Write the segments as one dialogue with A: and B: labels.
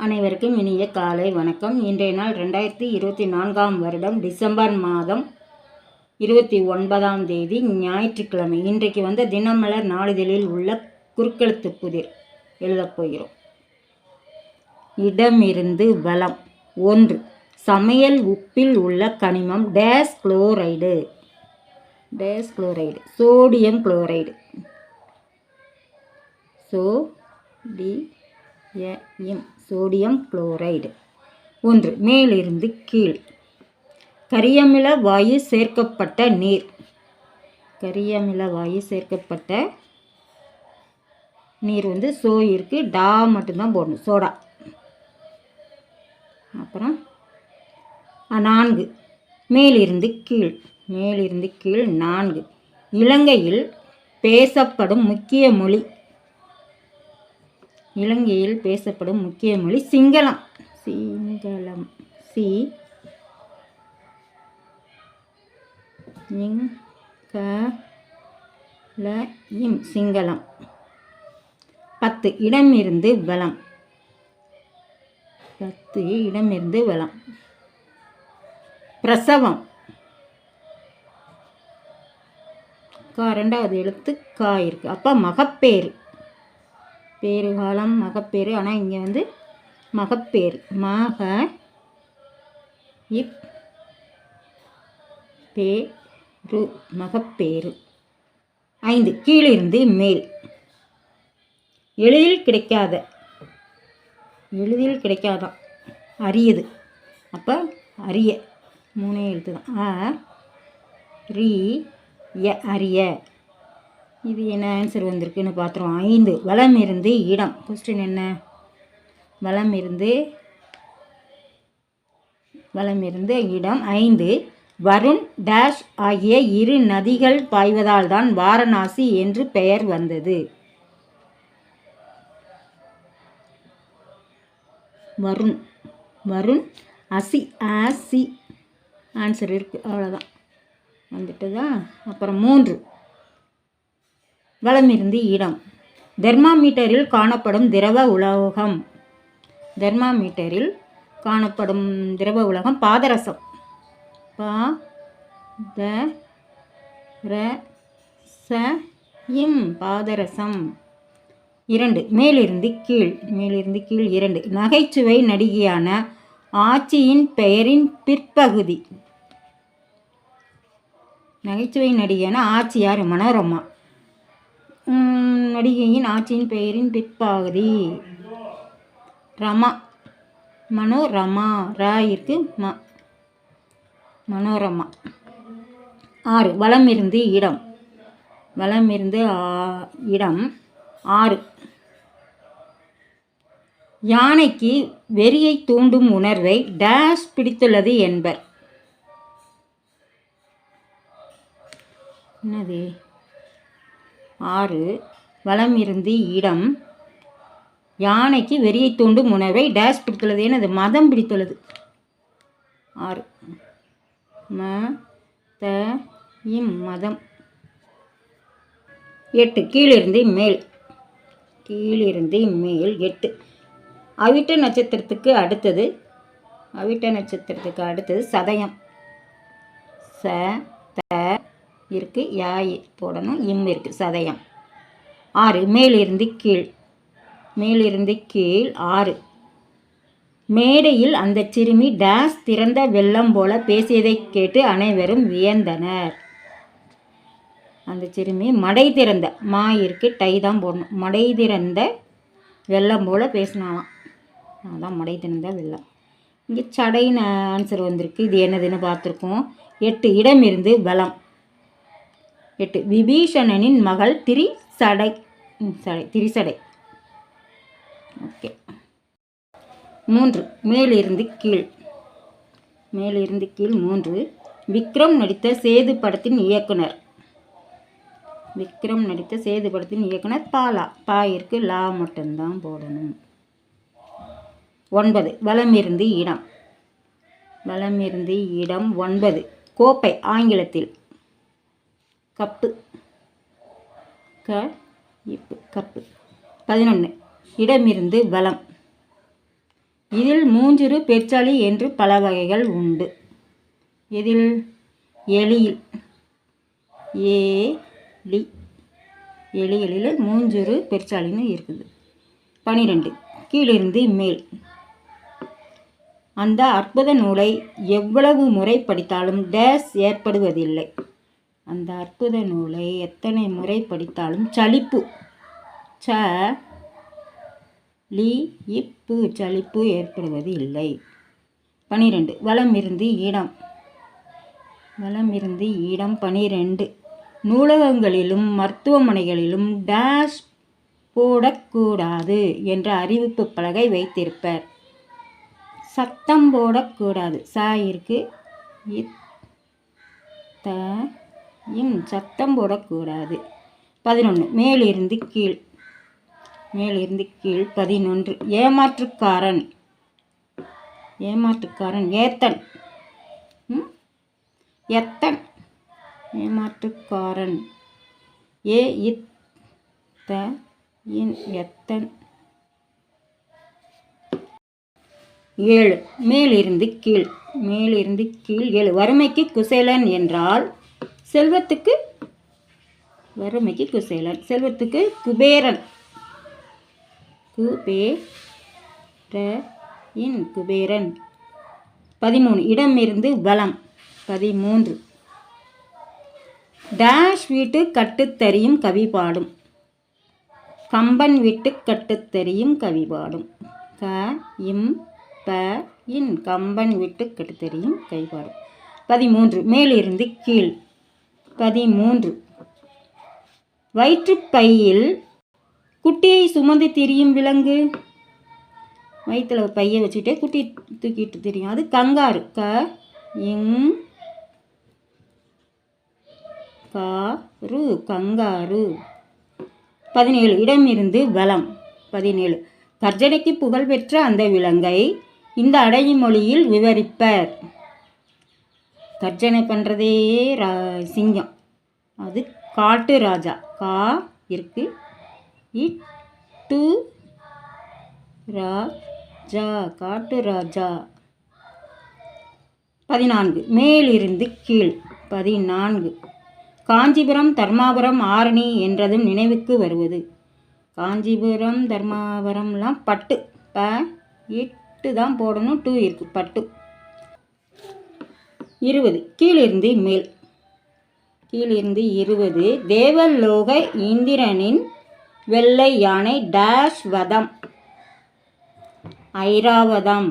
A: அனைவருக்கும் இனிய காலை வணக்கம். இன்றைய நாள் 2024 வருடம் டிசம்பர் மாதம் 29ஆம் தேதி ஞாயிற்றுக்கிழமை. இன்றைக்கு வந்த தினமலர் நாளிதழில் உள்ள குறுக்கெழுத்து புதிர் எழுதப் போகிறோம். இடமிருந்து வலம். 1. சமையல் உப்பில் உள்ள கனிமம் டேஸ் chloride. Sodium chloride. Sodium chloride. 1. மேலிருந்து கீழ். கரியமில வாயு சேர்க்கப்பட்ட நீர். கரியமில வாயு சேர்க்கப்பட்ட நீர் சோ இருக்கு, டா மட்டும்தான் போடணும், சோடா. அப்புறம் 4. மேலிருந்து கீழ். 4. இலங்கையில் பேசப்படும் முக்கிய மொழி. சிங்களம். சிங்களம். 10. இடமிருந்து வலம். பிரசவம். ரெண்டாவது எழுத்து கா இருக்கு. அப்போ மகப்பேறு. பேறுகாலம் மகப்பேறு. ஆனால் இங்கே மகப்பேறு. மகப்பேறு. 5. கீழிருந்து மேல். எளிதில் கிடைக்காதான் அரியது. அப்போ அரிய 3 எழுத்து தான். அரிய. இது என்ன ஆன்சர் வந்திருக்குன்னு பார்த்துருவோம். 5. வலம் இருந்து இடம். கொஸ்டின் என்ன? வலம் இருந்து இடம். 5. வருண் டேஷ் ஆகிய 2 நதிகள் பாய்வதால் தான் வாரணாசி என்று பெயர் வந்தது. வருண் அசி ஆன்சர் இருக்கு. அவ்வளோதான் வந்துட்டுதா. அப்புறம் 3. வலமிருந்து இடம். தெர்மாமீட்டரில் காணப்படும் திரவ உலோகம். பாதரசம். பாதரசம். 2. மேலிருந்து கீழ். 2. நகைச்சுவை நடிகையான ஆச்சியின் பெயரின் பிற்பகுதி. நகைச்சுவை நடிகையான ஆச்சி யார்? மனோரமா. நடிகையின் ஆட்சியின் பெயரின் பிற்பகுதி ரமா. மனோரமா. ராயிற்கு மனோரமா. 6. வலமிருந்து இடம். 6. யானைக்கு வெறியை தூண்டும் உணர்வை டேஷ் பிடித்துள்ளது என்பர். என்னது? 6. வலம் இருந்து இடம். யானைக்கு வெறியை தூண்டும் உணர்வை டேஷ் பிடித்துள்ளது. எனது மதம் பிடித்துள்ளது. 6. மதம். 8. கீழிருந்து மேல். 8. அவிட்ட நட்சத்திரத்துக்கு அடுத்தது சதயம். இருக்கு, யாய் போடணும், இருக்கு, சதயம். 6. மேலிருந்து கீழ். 6. மேடையில் அந்த சிறுமி டேஸ் திறந்த வெள்ளம் போல பேசியதை கேட்டு அனைவரும் வியந்தனர். அந்த சிறுமி மடை திறந்த இருக்கு, டை தான் போடணும். மடை திறந்த வெள்ளம் போல பேசினாலாம். அதான் மடை திறந்த வெள்ளம். இங்கே சடைன்னு ஆன்சர் வந்திருக்கு. இது என்னதுன்னு பார்த்துருக்கோம். 8. இடமிருந்து வலம். 8. விபீஷணனின் மகள் திரிசடை. ஓகே. 3. மேலிருந்து கீழ். 3. விக்ரம் நடித்த சேது படத்தின் இயக்குனர். பாலா. இருக்கு, லா மட்டும்தான் போடணும். 9. வலமிருந்து இடம். 9. கோப்பை ஆங்கிலத்தில் கப்பு. கப்பு. 11. இடமிருந்து வலம். இதில் மூஞ்சுரு பெற்சளி என்று பல வகைகள் உண்டு. இதில் எலியில் எலிகளில் மூஞ்சுரு பெற்சளின்னு இருக்குது. 12 கீழிருந்து மேல். அந்த அற்புத நூலை எவ்வளவு முறை படித்தாலும் டேஸ் ஏற்படுவதில்லை. அந்த அற்புத நூலை எத்தனை முறை படித்தாலும் சலிப்பு சலிப்பு ஏற்படுவது இல்லை. 12 வலமிருந்து இடம். 12 நூலகங்களிலும் மருத்துவமனைகளிலும் டேஷ் போடக்கூடாது என்ற அறிவிப்பு பலகை வைத்திருப்பர். சத்தம் போடக்கூடாது. இருக்கு சத்தம் போடக்கூடாது. 11 மேலிருந்து கீழ். 11 ஏமாற்றுக்காரன். ஏத்தன். ஏமாற்றுக்காரன். எத்தன். 7 மேலிருந்து கீழ். 7 வறுமைக்கு குசேலன் என்றால் செல்வத்துக்கு செல்வத்துக்கு குபேரன். குபேரன். 13 இடமிருந்து வலம். 13 டேஷ் வீட்டு கட்டுத்தறியும் கவி பாடும். கம்பன் வீட்டு கட்டுத்தறியும் கவி பாடும். கம்பன் வீட்டு கட்டுத்தறியும் கவி பாடும். 13 மேலிருந்து கீழ். 13 வயிற்றுப்பையில் குட்டியை சுமந்து திரியும் விலங்கு. வயிற்றில் பையை வச்சுட்டே குட்டி தூக்கிட்டு தெரியும். அது கங்காரு. கங்காரு. 17 இடமிருந்து வலம். 17 கர்ஜனைக்கு புகழ்பெற்ற அந்த விலங்கை இந்த அடைமொழியில் விவரிப்பர். கர்ஜனை பண்ணுறதே சிங்கம். அது காட்டு ராஜா. இருக்கு காட்டு ராஜா. 14 மேலிருந்து கீழ். 14 காஞ்சிபுரம் தர்மாபுரம் ஆரணி என்றதும் நினைவுக்கு வருவது. காஞ்சிபுரம் தர்மாபுரம்லாம் பட்டு. தான் போடணும். 2 இருக்கு. பட்டு. 20 கீழிருந்து மேல். 20 தேவலோக இந்திரனின் வெள்ளை யானை டேஷ் வதம். ஐராவதம்.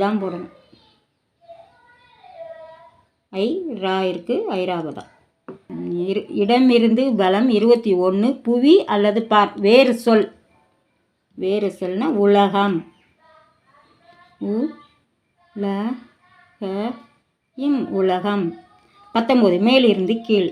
A: தான் போடணும். இருக்கு. ஐராவதம். இடமிருந்து வலம். 21 புவி அல்லது பார். வேறு சொல்னா உலகம். உலகம். 19 மேலிருந்து கீழ்.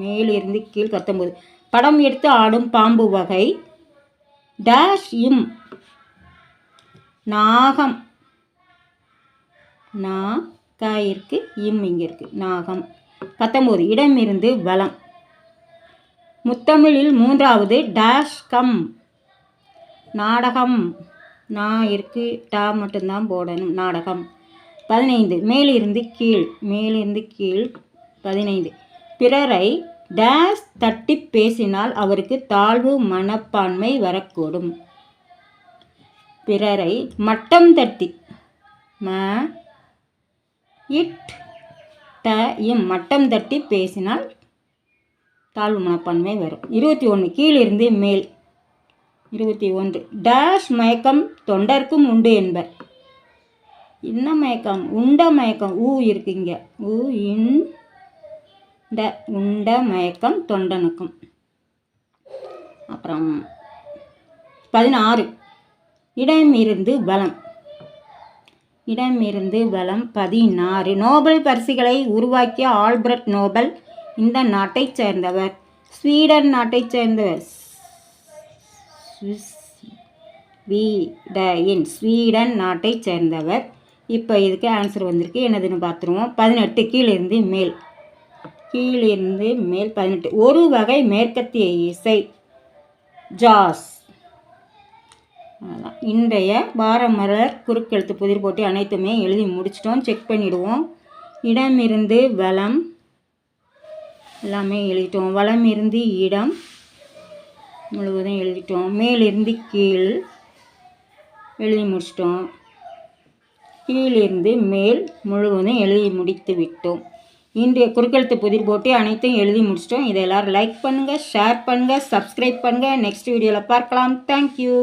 A: 19 படம் எடுத்து ஆடும் பாம்பு வகை டேஷ் நாகம். இருக்கு. இங்கே இருக்கு. நாகம். 19 இடமிருந்து வலம். முத்தமிழில் 3வது டேஷ் கம். நாடகம். இருக்கு. மட்டும்தான் போடணும். நாடகம். 15 மேலிருந்து கீழ். 15 பிறரை டேஷ் தட்டி பேசினால் அவருக்கு தாழ்வு மனப்பான்மை வரக்கூடும். பிறரை மட்டம் தட்டி. மட்டம் தட்டி பேசினால் தாழ்வு மனப்பான்மை வரும். 21 கீழிருந்து மேல். 21 டேஷ் மயக்கம் தொண்டர்க்கும் உண்டு என்பர். என்ன மயக்கம்? உண்ட மயக்கம். இருக்குங்க. உண்ட மயக்கம் தொண்டனுக்கும். அப்புறம் 16 இடமிருந்து வலம். 16 நோபல் பரிசுகளை உருவாக்கிய ஆல்பர்ட் நோபல் இந்த நாட்டைச் சேர்ந்தவர். ஸ்வீடன் நாட்டைச் சேர்ந்தவர். ஸ்வீடன் நாட்டைச் சேர்ந்தவர். இப்போ இதுக்கு ஆன்சர் வந்திருக்கு. என்னதுன்னு பார்த்துருவோம். 18 கீழிருந்து மேல். 18 ஒரு வகை மேற்கத்திய இசை ஜாஸ். அதான் இன்றைய வாரமலர் குறுக்கெழுத்து புதிர் போட்டி அனைத்துமே எழுதி முடிச்சிட்டோம். செக் பண்ணிவிடுவோம். இடமிருந்து வலம் எல்லாமே எழுதிட்டோம். வலம் இருந்து இடம் முழுவதும் எழுதிட்டோம். மேலிருந்து கீழ் எழுதி முடிச்சிட்டோம். கீழிருந்து மேல் முழுவதும் எழுதி முடித்து விட்டோம். இன்றைய குறுக்கெழுத்து புதிர் போட்டி அனைத்தையும் எழுதி முடிச்சிட்டோம். இதை எல்லோரும் லைக் பண்ணுங்கள், ஷேர் பண்ணுங்கள், சப்ஸ்கிரைப் பண்ணுங்கள். நெக்ஸ்ட் வீடியோவில் பார்க்கலாம். தேங்க்யூ.